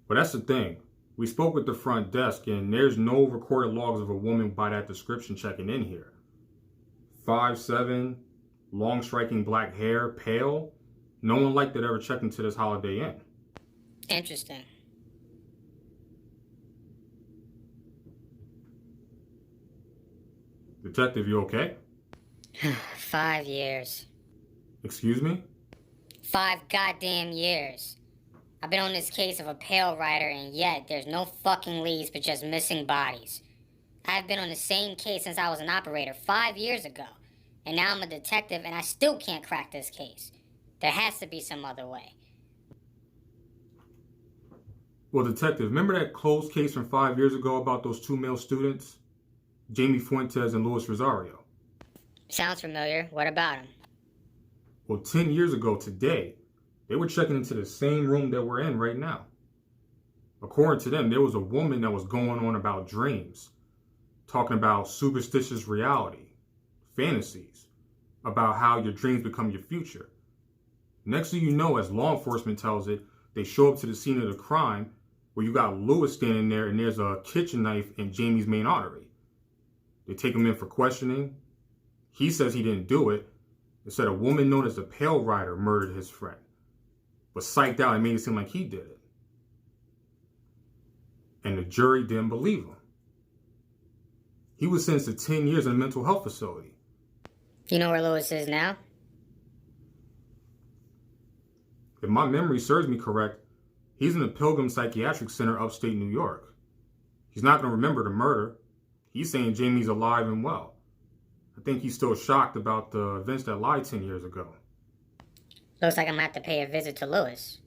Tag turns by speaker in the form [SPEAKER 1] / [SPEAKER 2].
[SPEAKER 1] But that's the thing. We spoke with the front desk, and there's no recorded logs of a woman by that description checking in here. 5'7", long striking black hair, pale. No one like that ever checked into this Holiday Inn.
[SPEAKER 2] Interesting.
[SPEAKER 1] Detective, you okay?
[SPEAKER 2] 5 years.
[SPEAKER 1] Excuse me?
[SPEAKER 2] 5 goddamn years. I've been on this case of a pale rider, and yet there's no fucking leads but just missing bodies. I've been on the same case since I was an operator 5 years ago, and now I'm a detective and I still can't crack this case. There has to be some other way.
[SPEAKER 1] Well, Detective, remember that closed case from 5 years ago about those 2 male students? Jamie Fuentes and Luis Rosario.
[SPEAKER 2] Sounds familiar. What about him?
[SPEAKER 1] Well, 10 years ago today, they were checking into the same room that we're in right now. According to them, there was a woman that was going on about dreams, talking about superstitious reality, fantasies, about how your dreams become your future. Next thing you know, as law enforcement tells it, they show up to the scene of the crime where you got Lewis standing there and there's a kitchen knife in Jamie's main artery. They take him in for questioning. He says he didn't do it. They said a woman known as the Pale Rider murdered his friend, but psyched out and made it seem like he did it. And the jury didn't believe him. He was sentenced to 10 years in a mental health facility.
[SPEAKER 2] You know where Lewis is now?
[SPEAKER 1] If my memory serves me correct, he's in the Pilgrim Psychiatric Center upstate New York. He's not going to remember the murder. He's saying Jamie's alive and well. I think he's still shocked about the events that lied 10 years ago.
[SPEAKER 2] Looks like I'm gonna have to pay a visit to Lewis.